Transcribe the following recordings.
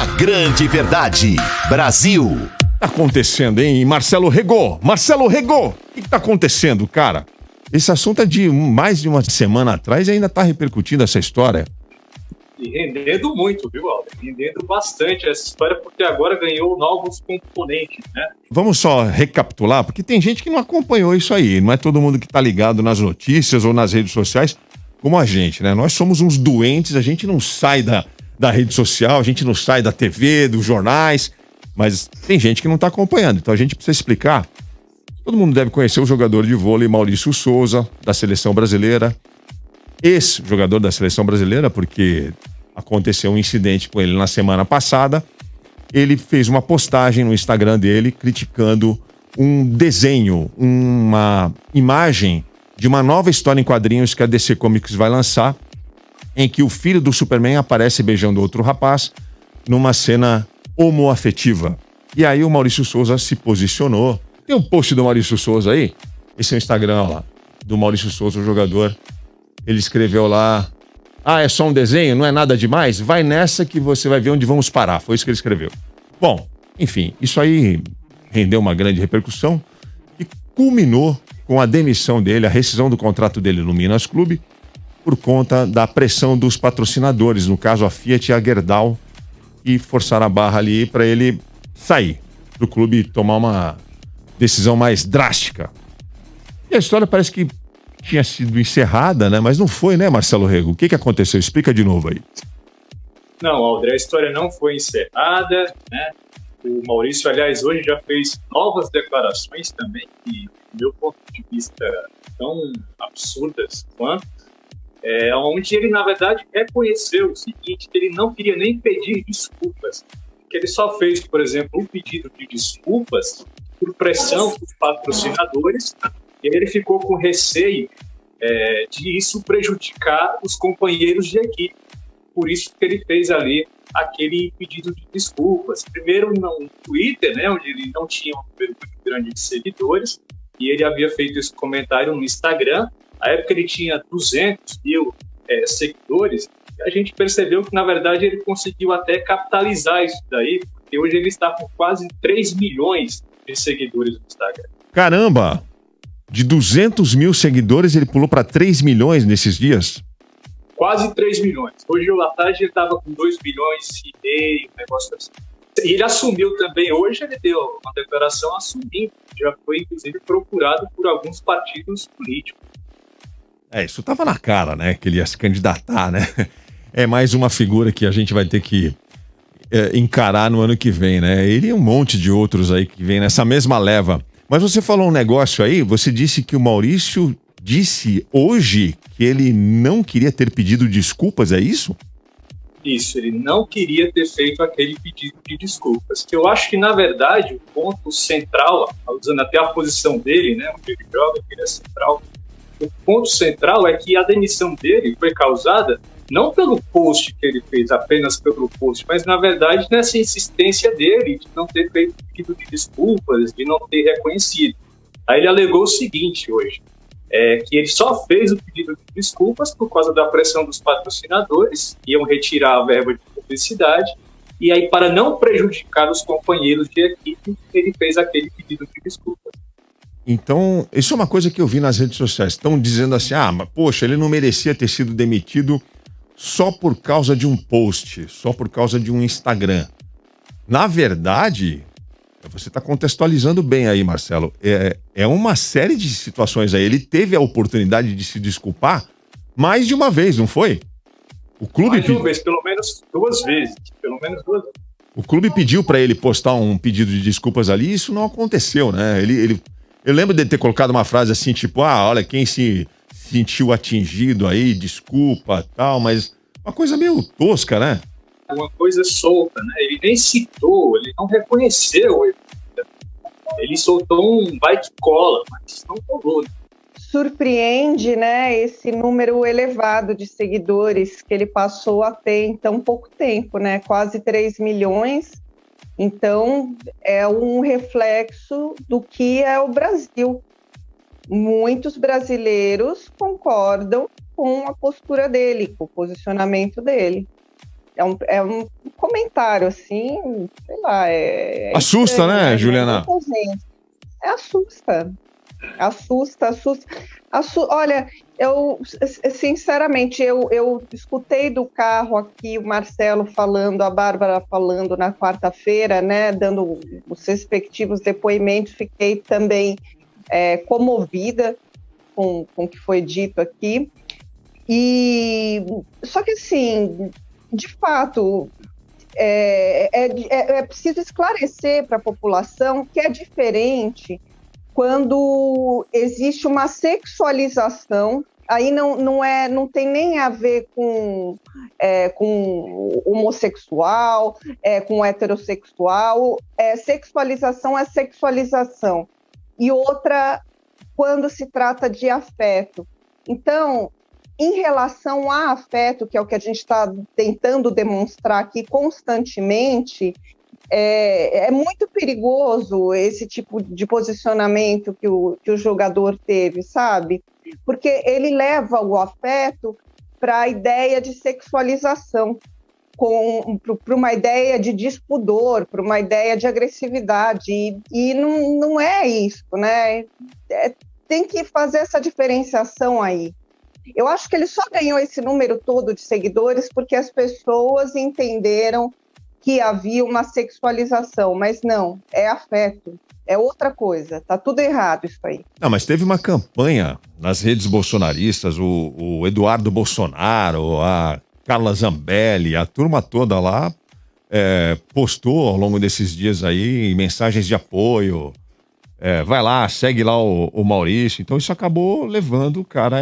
A grande verdade. Brasil. Tá acontecendo, hein? Marcelo Rego! O que tá acontecendo, cara? Esse assunto é de mais de uma semana atrás e ainda tá repercutindo essa história. E rendendo muito, viu, Alder? Rendendo bastante essa história, porque agora ganhou novos componentes, né? Vamos só recapitular, porque tem gente que não acompanhou isso aí. Não é todo mundo que tá ligado nas notícias ou nas redes sociais como a gente, né? Nós somos uns doentes, a gente não sai da rede social, a gente não sai da TV, dos jornais, mas tem gente que não tá acompanhando. Então a gente precisa explicar. Todo mundo deve conhecer o jogador de vôlei Maurício Souza, da Seleção Brasileira. Ex-jogador da Seleção Brasileira, porque aconteceu um incidente com ele na semana passada. Ele fez uma postagem no Instagram dele criticando um desenho, uma imagem de uma nova história em quadrinhos que a DC Comics vai lançar, em que o filho do Superman aparece beijando outro rapaz numa cena homoafetiva. E aí o Maurício Souza se posicionou. Tem um post do Maurício Souza aí? Esse é o Instagram lá, do Maurício Souza, o jogador. Ele escreveu lá: ah, é só um desenho? Não é nada demais? Vai nessa que você vai ver onde vamos parar. Foi isso que ele escreveu. Bom, enfim, isso aí rendeu uma grande repercussão e culminou com a demissão dele, a rescisão do contrato dele no Minas Clube, por conta da pressão dos patrocinadores, no caso a Fiat e a Gerdau, e forçaram a barra ali para ele sair, para o clube tomar uma decisão mais drástica. E a história parece que tinha sido encerrada, né? Mas não foi, né, Marcelo Rego? O que aconteceu? Explica de novo aí. Não, Alder, a história não foi encerrada, né? O Maurício, aliás, hoje já fez novas declarações também, que, do meu ponto de vista, tão absurdas quanto, onde ele, na verdade, reconheceu o seguinte, que ele não queria nem pedir desculpas, que ele só fez, por exemplo, um pedido de desculpas por pressão dos patrocinadores, e ele ficou com receio de isso prejudicar os companheiros de equipe. Por isso que ele fez ali aquele pedido de desculpas. Primeiro no Twitter, né, onde ele não tinha um número muito grande de seguidores, e ele havia feito esse comentário no Instagram. Na época ele tinha 200 mil seguidores, e a gente percebeu que, na verdade, ele conseguiu até capitalizar isso daí, porque hoje ele está com quase 3 milhões de seguidores no Instagram. Caramba! De 200 mil seguidores, ele pulou para 3 milhões nesses dias? Quase 3 milhões. Hoje, à tarde, ele estava com 2 milhões e meio, um negócio assim. E ele assumiu também, hoje ele deu uma declaração assumindo, já foi, inclusive, procurado por alguns partidos políticos. Isso estava na cara, né, que ele ia se candidatar, né? É mais uma figura que a gente vai ter que encarar no ano que vem, né? Ele e um monte de outros aí que vem nessa mesma leva. Mas você falou um negócio aí, você disse que o Maurício disse hoje que ele não queria ter pedido desculpas, é isso? Isso, ele não queria ter feito aquele pedido de desculpas. Que eu acho que, na verdade, o ponto central, usando até a posição dele, né, onde ele joga, que ele é central, o ponto central é que a demissão dele foi causada não pelo post que ele fez, apenas pelo post, mas, na verdade, nessa insistência dele de não ter feito pedido de desculpas, de não ter reconhecido. Aí ele alegou o seguinte hoje, que ele só fez o pedido de desculpas por causa da pressão dos patrocinadores, que iam retirar a verba de publicidade, e aí, para não prejudicar os companheiros de equipe, ele fez aquele pedido de desculpas. Então, isso é uma coisa que eu vi nas redes sociais. Estão dizendo assim, mas poxa, ele não merecia ter sido demitido só por causa de um post, só por causa de um Instagram. Na verdade, você está contextualizando bem aí, Marcelo. É uma série de situações aí. Ele teve a oportunidade de se desculpar mais de uma vez, não foi? O clube mais de uma vez, pelo menos duas vezes. O clube pediu para ele postar um pedido de desculpas ali e isso não aconteceu, né? Eu lembro dele ter colocado uma frase assim, tipo, olha, quem se sentiu atingido aí, desculpa, tal, mas uma coisa meio tosca, né? Uma coisa solta, né? Ele nem citou, ele não reconheceu. Ele soltou um vai que cola, mas não colou. Surpreende, né, esse número elevado de seguidores que ele passou a ter em tão pouco tempo, né? Quase 3 milhões. Então, é um reflexo do que é o Brasil. Muitos brasileiros concordam com a postura dele, com o posicionamento dele. é um comentário, assim, sei lá, Assusta, estranho, né, né? Juliana? Assusta. Olha, eu, sinceramente, eu escutei do carro aqui o Marcelo falando, a Bárbara falando na quarta-feira, né, dando os respectivos depoimentos, fiquei também comovida com o que foi dito aqui. Só que, assim, de fato, é preciso esclarecer para a população que é diferente quando existe uma sexualização. Aí não tem nem a ver com homossexual, com heterossexual. Sexualização é sexualização. E outra, quando se trata de afeto. Então, em relação a afeto, que é o que a gente está tentando demonstrar aqui constantemente, é muito perigoso esse tipo de posicionamento que o jogador teve, sabe? Porque ele leva o afeto para a ideia de sexualização, para uma ideia de despudor, para uma ideia de agressividade, e não é isso, né? Tem que fazer essa diferenciação aí. Eu acho que ele só ganhou esse número todo de seguidores porque as pessoas entenderam que havia uma sexualização, mas não, é afeto, é outra coisa, tá tudo errado isso aí. Não, mas teve uma campanha nas redes bolsonaristas, o Eduardo Bolsonaro, a Carla Zambelli, a turma toda lá postou ao longo desses dias aí mensagens de apoio, vai lá, segue lá o Maurício, então isso acabou levando o cara a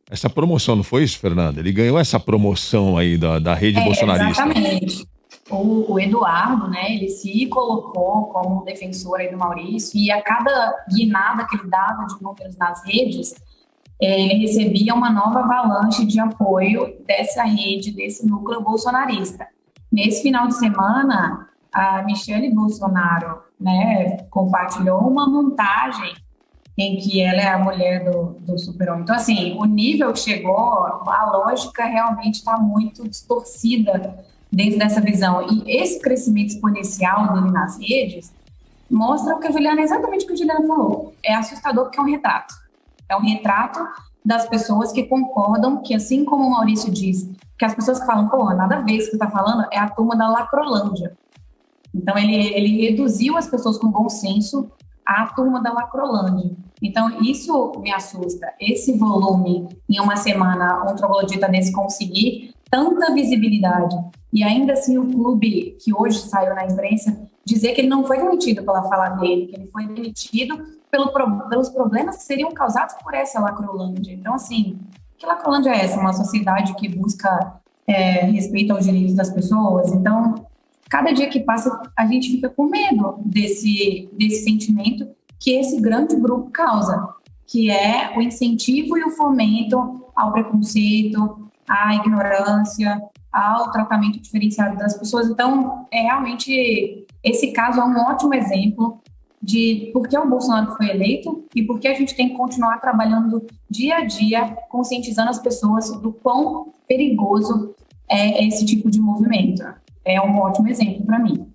essa promoção, não foi isso, Fernanda? Ele ganhou essa promoção aí da rede bolsonarista. Exatamente. O Eduardo, né, ele se colocou como defensor aí do Maurício, e a cada guinada que ele dava de números nas redes, ele recebia uma nova avalanche de apoio dessa rede, desse núcleo bolsonarista. Nesse final de semana, a Michelle Bolsonaro, né, compartilhou uma montagem em que ela é a mulher do super-homem. Então, assim, o nível que chegou, a lógica realmente está muito distorcida dentro dessa visão. E esse crescimento exponencial dele nas redes mostra o que a Juliana, exatamente o que a Juliana falou. É assustador porque é um retrato. É um retrato das pessoas que concordam que, assim como o Maurício disse, que as pessoas que falam, pô, nada a ver isso que você está falando, é a turma da Lacrolândia. Então, ele reduziu as pessoas com bom senso à turma da Lacrolândia. Então, isso me assusta. Esse volume, em uma semana, um troglodita desse conseguir tanta visibilidade, e ainda assim o clube, que hoje saiu na imprensa, dizer que ele não foi demitido pela fala dele, que ele foi demitido pelos problemas que seriam causados por essa Lacrolândia. Então, assim, que Lacrolândia é essa? Uma sociedade que busca respeito aos direitos das pessoas? Então, cada dia que passa, a gente fica com medo desse sentimento que esse grande grupo causa, que é o incentivo e o fomento ao preconceito, à ignorância, ao tratamento diferenciado das pessoas. Então, realmente, esse caso é um ótimo exemplo de por que o Bolsonaro foi eleito e por que a gente tem que continuar trabalhando dia a dia, conscientizando as pessoas do quão perigoso é esse tipo de movimento. É um ótimo exemplo para mim.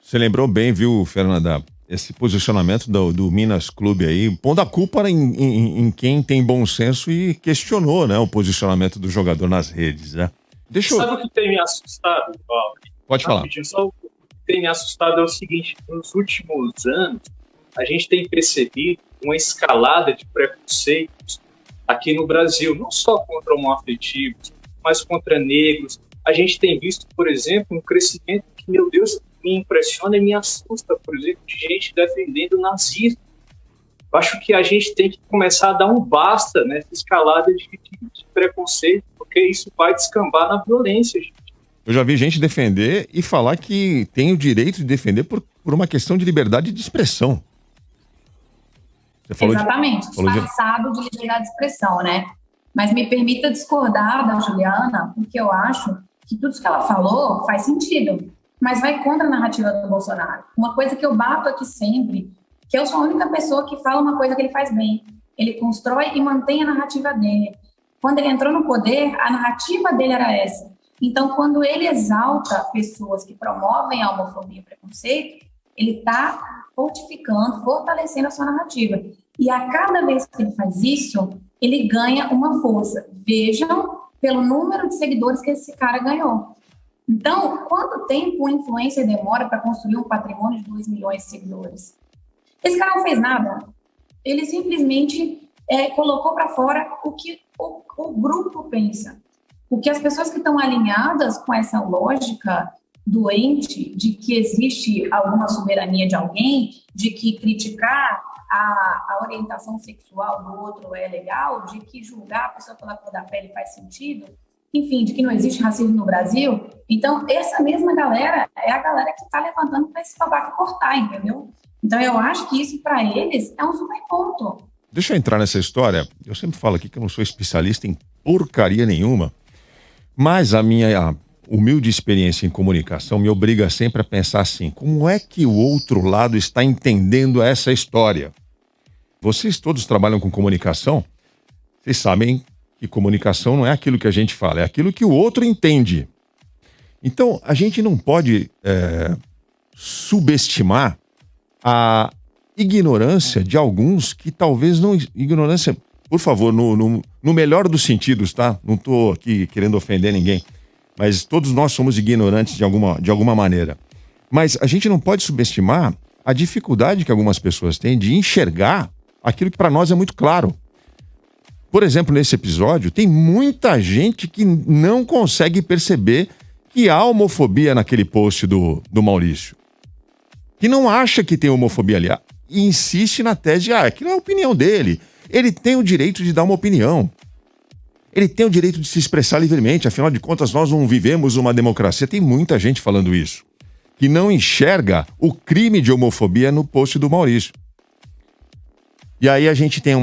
Você lembrou bem, viu, Fernanda, esse posicionamento do Minas Clube aí, pondo a culpa em quem tem bom senso e questionou, né, o posicionamento do jogador nas redes, né? Sabe o que tem me assustado, Paulo? Pode falar. Só o que tem me assustado é o seguinte: nos últimos anos, a gente tem percebido uma escalada de preconceitos aqui no Brasil, não só contra homoafetivos, mas contra negros. A gente tem visto, por exemplo, um crescimento que, meu Deus, me impressiona e me assusta, por exemplo, de gente defendendo o nazismo. Eu acho que a gente tem que começar a dar um basta nessa escalada de preconceito, porque isso vai descambar na violência, gente. Eu já vi gente defender e falar que tem o direito de defender por uma questão de liberdade de expressão. Você falou exatamente, disfarçado de liberdade de expressão, né? Mas me permita discordar da Juliana, porque eu acho que tudo isso que ela falou faz sentido, mas vai contra a narrativa do Bolsonaro. Uma coisa que eu bato aqui sempre, que eu sou a única pessoa que fala uma coisa que ele faz bem. Ele constrói e mantém a narrativa dele. Quando ele entrou no poder, a narrativa dele era essa. Então, quando ele exalta pessoas que promovem a homofobia e o preconceito, ele está fortificando, fortalecendo a sua narrativa. E a cada vez que ele faz isso, ele ganha uma força. Vejam pelo número de seguidores que esse cara ganhou. Então, quanto tempo uma influencer demora para construir um patrimônio de 2 milhões de seguidores? Esse cara não fez nada. Ele simplesmente colocou para fora o que o grupo pensa. O que as pessoas que estão alinhadas com essa lógica doente de que existe alguma soberania de alguém, de que criticar a orientação sexual do outro é legal, de que julgar a pessoa pela cor da pele faz sentido, enfim, de que não existe racismo no Brasil. Então, essa mesma galera é a galera que está levantando para esse babaca cortar, entendeu? Então, eu acho que isso, para eles, é um super ponto. Deixa eu entrar nessa história. Eu sempre falo aqui que eu não sou especialista em porcaria nenhuma, mas a minha humilde experiência em comunicação me obriga sempre a pensar assim, como é que o outro lado está entendendo essa história? Vocês todos trabalham com comunicação, vocês sabem que comunicação não é aquilo que a gente fala, é aquilo que o outro entende. Então, a gente não pode subestimar a ignorância de alguns que talvez não... Ignorância, por favor, no melhor dos sentidos, tá? Não estou aqui querendo ofender ninguém, mas todos nós somos ignorantes de alguma maneira. Mas a gente não pode subestimar a dificuldade que algumas pessoas têm de enxergar aquilo que para nós é muito claro. Por exemplo, nesse episódio, tem muita gente que não consegue perceber que há homofobia naquele post do Maurício. Que não acha que tem homofobia ali. E insiste na tese de, aquilo é a opinião dele. Ele tem o direito de dar uma opinião. Ele tem o direito de se expressar livremente. Afinal de contas, nós não vivemos uma democracia. Tem muita gente falando isso. Que não enxerga o crime de homofobia no post do Maurício. E aí a gente tem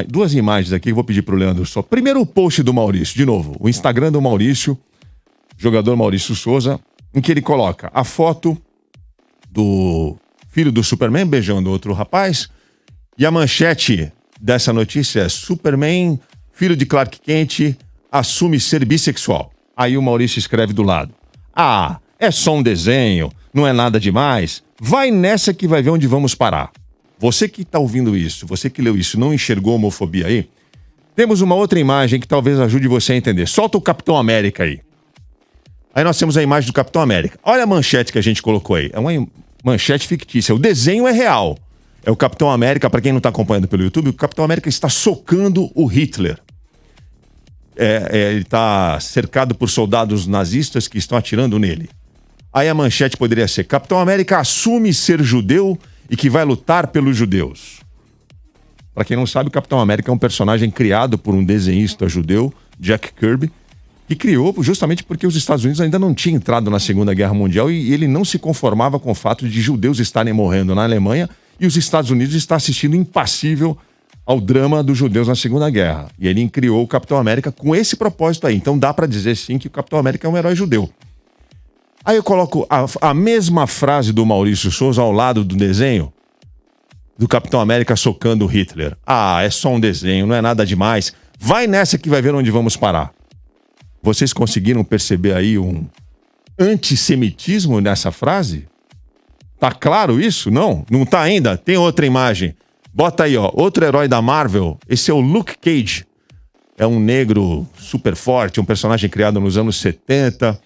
duas imagens aqui que eu vou pedir pro Leandro só. Primeiro o post do Maurício, de novo. O Instagram do Maurício, jogador Maurício Souza, em que ele coloca a foto do filho do Superman beijando outro rapaz. E a manchete dessa notícia é: Superman, filho de Clark Kent, assume ser bissexual. Aí o Maurício escreve do lado: é só um desenho, não é nada demais. Vai nessa que vai ver onde vamos parar. Você que está ouvindo isso, você que leu isso, não enxergou homofobia aí? Temos uma outra imagem que talvez ajude você a entender. Solta o Capitão América aí. Aí nós temos a imagem do Capitão América. Olha a manchete que a gente colocou aí. É uma manchete fictícia. O desenho é real. É o Capitão América, para quem não está acompanhando pelo YouTube, o Capitão América está socando o Hitler. Ele está cercado por soldados nazistas que estão atirando nele. Aí a manchete poderia ser: Capitão América assume ser judeu e que vai lutar pelos judeus. Para quem não sabe, o Capitão América é um personagem criado por um desenhista judeu, Jack Kirby, que criou justamente porque os Estados Unidos ainda não tinham entrado na Segunda Guerra Mundial e ele não se conformava com o fato de judeus estarem morrendo na Alemanha e os Estados Unidos estão assistindo impassível ao drama dos judeus na Segunda Guerra. E ele criou o Capitão América com esse propósito aí. Então dá para dizer sim que o Capitão América é um herói judeu. Aí eu coloco a mesma frase do Maurício Souza ao lado do desenho do Capitão América socando o Hitler. É só um desenho, não é nada demais. Vai nessa que vai ver onde vamos parar. Vocês conseguiram perceber aí um antissemitismo nessa frase? Tá claro isso? Não? Não tá ainda? Tem outra imagem. Bota aí, outro herói da Marvel. Esse é o Luke Cage. É um negro super forte, um personagem criado nos anos 70.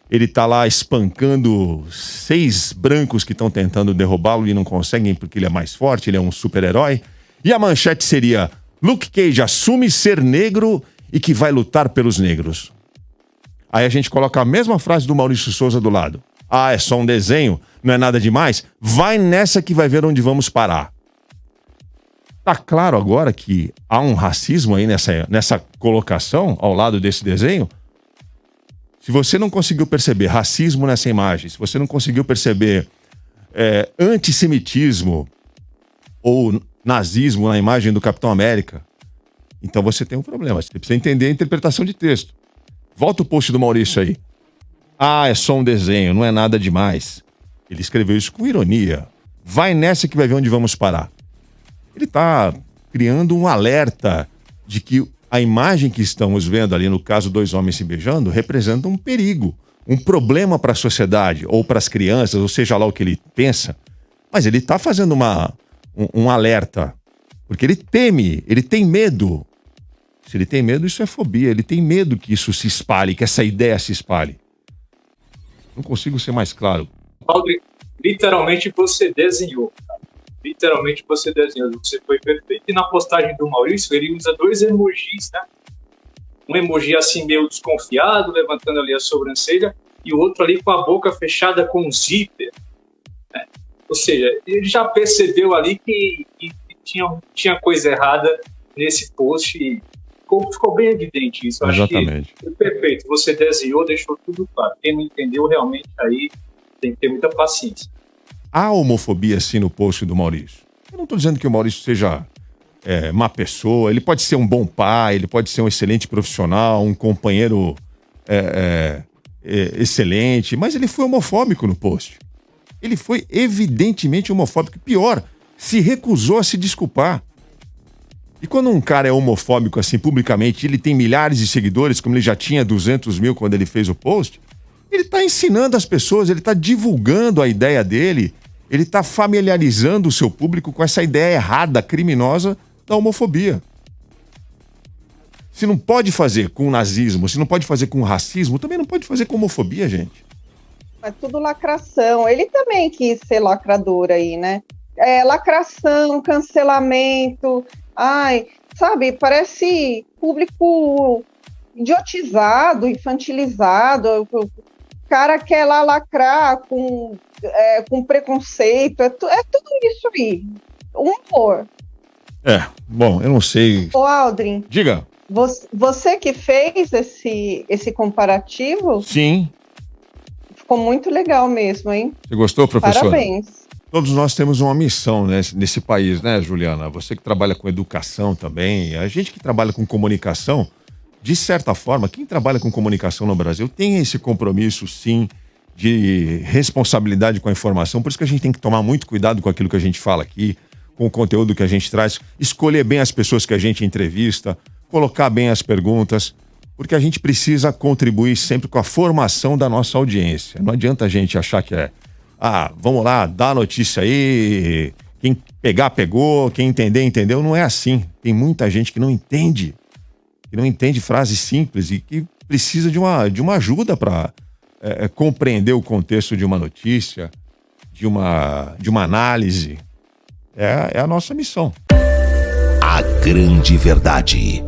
Ele tá lá espancando 6 brancos que estão tentando derrubá-lo e não conseguem porque ele é mais forte, ele é um super-herói. E a manchete seria: Luke Cage assume ser negro e que vai lutar pelos negros. Aí a gente coloca a mesma frase do Maurício Souza do lado. É só um desenho, não é nada demais. Vai nessa que vai ver onde vamos parar. Tá claro agora que há um racismo aí nessa colocação ao lado desse desenho? Se você não conseguiu perceber racismo nessa imagem, se você não conseguiu perceber antissemitismo ou nazismo na imagem do Capitão América, então você tem um problema. Você precisa entender a interpretação de texto. Volta o post do Maurício aí. É só um desenho, não é nada demais. Ele escreveu isso com ironia. Vai nessa que vai ver onde vamos parar. Ele está criando um alerta de que A imagem que estamos vendo ali, no caso, 2 homens se beijando, representa um perigo, um problema para a sociedade, ou para as crianças, ou seja lá o que ele pensa. Mas ele está fazendo um alerta, porque ele teme, ele tem medo. Se ele tem medo, isso é fobia. Ele tem medo que isso se espalhe, que essa ideia se espalhe. Não consigo ser mais claro. Aldrin, literalmente você desenhou. Cara. Literalmente você desenhou. Você foi perfeito. E na postagem do Maurício, ele usa 2 emojis, né? Um emoji assim meio desconfiado, levantando ali a sobrancelha, e o outro ali com a boca fechada com um zíper. Né? Ou seja, ele já percebeu ali que tinha coisa errada nesse post e ficou bem evidente isso. Exatamente. Acho que foi perfeito. Você desenhou, deixou tudo claro. Quem não entendeu, realmente aí tem que ter muita paciência. Há homofobia, sim, no post do Maurício. Eu não estou dizendo que o Maurício seja má pessoa. Ele pode ser um bom pai, ele pode ser um excelente profissional, um companheiro excelente, mas ele foi homofóbico no post. Ele foi evidentemente homofóbico. Pior, se recusou a se desculpar. E quando um cara é homofóbico assim publicamente, ele tem milhares de seguidores, como ele já tinha 200 mil quando ele fez o post, ele está ensinando as pessoas, ele está divulgando a ideia dele, ele está familiarizando o seu público com essa ideia errada, criminosa da homofobia. Se não pode fazer com o nazismo, se não pode fazer com o racismo, também não pode fazer com homofobia, gente. É tudo lacração. Ele também quis ser lacrador aí, né? Lacração, cancelamento. Ai, sabe, parece público idiotizado, infantilizado. O cara quer lá lacrar com preconceito. É tudo isso aí. Um horror. Bom, eu não sei. Ô, Aldrin. Diga. Você que fez esse comparativo? Sim. Ficou muito legal mesmo, hein? Você gostou, professora? Parabéns. Todos nós temos uma missão, né, nesse país, né, Juliana? Você que trabalha com educação também, a gente que trabalha com comunicação, de certa forma, quem trabalha com comunicação no Brasil tem esse compromisso, sim, de responsabilidade com a informação. Por isso que a gente tem que tomar muito cuidado com aquilo que a gente fala aqui, com o conteúdo que a gente traz, escolher bem as pessoas que a gente entrevista, colocar bem as perguntas, porque a gente precisa contribuir sempre com a formação da nossa audiência. Não adianta a gente achar que vamos lá, dá a notícia aí, quem pegar, pegou, quem entender, entendeu. Não é assim. Tem muita gente que não entende frases simples e que precisa de uma ajuda para compreender o contexto de uma notícia, de uma análise. É a nossa missão. A grande verdade.